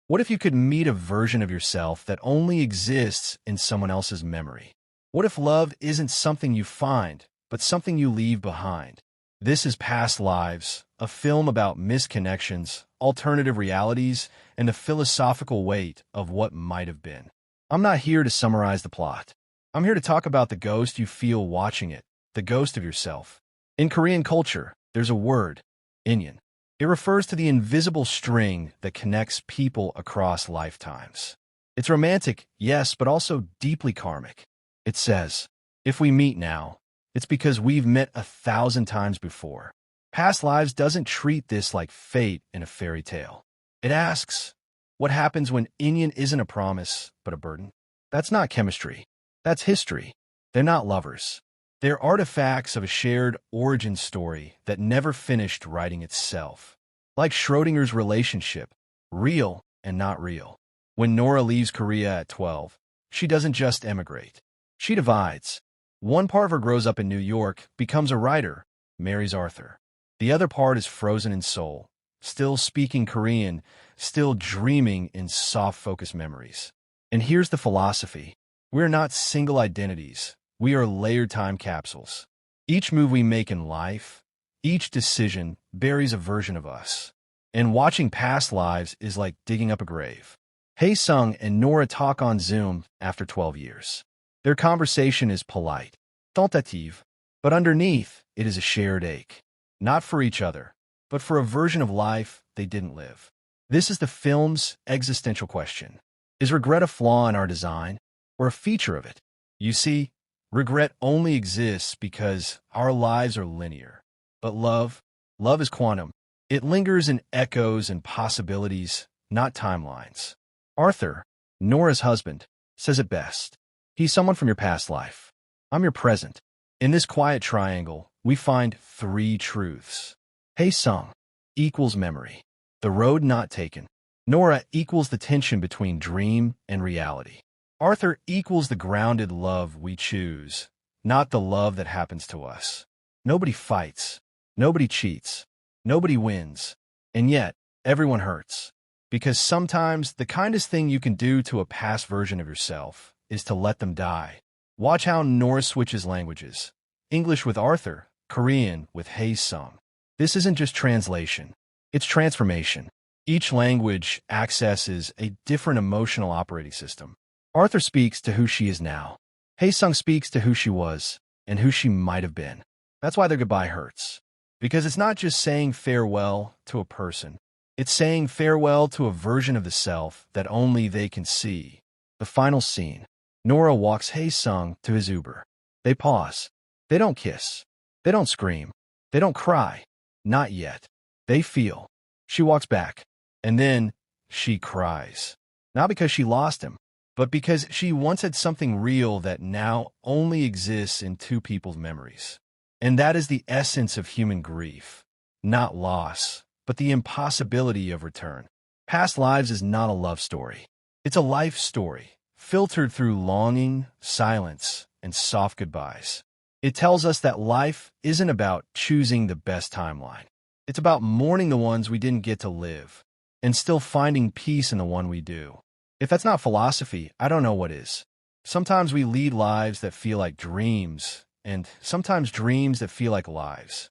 What if you could meet a version of yourself that only exists in someone else's memory? What if love isn't something you find, but something you leave behind? This is Past Lives, a film about misconnections, alternative realities, and the philosophical weight of what might have been. I'm not here to summarize the plot. I'm here to talk about the ghost you feel watching it, the ghost of yourself. In Korean culture, there's a word, inyan. It refers to the invisible string that connects people across lifetimes. It's romantic, yes, but also deeply karmic. It says, if we meet now, it's because we've met 1,000 times before. Past Lives doesn't treat this like fate in a fairy tale. It asks, what happens when inyan isn't a promise, but a burden? That's not chemistry. That's history. They're not lovers. They're artifacts of a shared origin story that never finished writing itself. Like Schrodinger's relationship, real and not real. When Nora leaves Korea at 12, she doesn't just emigrate. She divides. One part of her grows up in New York, becomes a writer, marries Arthur. The other part is frozen in Seoul, still speaking Korean, still dreaming in soft-focus memories. And here's the philosophy. We're not single identities. We are layered time capsules. Each move we make in life, each decision buries a version of us. And watching Past Lives is like digging up a grave. Hae-sung and Nora talk on Zoom after 12 years. Their conversation is polite, tentative, but underneath it is a shared ache. Not for each other, but for a version of life they didn't live. This is the film's existential question. Is regret a flaw in our design, or a feature of it? You see, regret only exists because our lives are linear. But love is quantum. It lingers in echoes and possibilities, not timelines. Arthur, Nora's husband, says it best. He's someone from your past life. I'm your present. In this quiet triangle, we find three truths. Hae-sung equals memory, the road not taken. Nora equals the tension between dream and reality. Arthur equals the grounded love we choose, not the love that happens to us. Nobody fights. Nobody cheats. Nobody wins. And yet, everyone hurts. Because sometimes the kindest thing you can do to a past version of yourself is to let them die. Watch how Nora switches languages. English with Arthur, Korean with Hae-sung. This isn't just translation. It's transformation. Each language accesses a different emotional operating system. Arthur speaks to who she is now. Hae-sung speaks to who she was and who she might have been. That's why their goodbye hurts. Because it's not just saying farewell to a person. It's saying farewell to a version of the self that only they can see. The final scene. Nora walks Hae-sung to his Uber. They pause. They don't kiss. They don't scream. They don't cry. Not yet. They feel. She walks back. And then she cries. Not because she lost him, but because she once had something real that now only exists in two people's memories. And that is the essence of human grief. Not loss, but the impossibility of return. Past Lives is not a love story. It's a life story, filtered through longing, silence, and soft goodbyes. It tells us that life isn't about choosing the best timeline. It's about mourning the ones we didn't get to live, and still finding peace in the one we do. If that's not philosophy, I don't know what is. Sometimes we lead lives that feel like dreams, and sometimes dreams that feel like lives.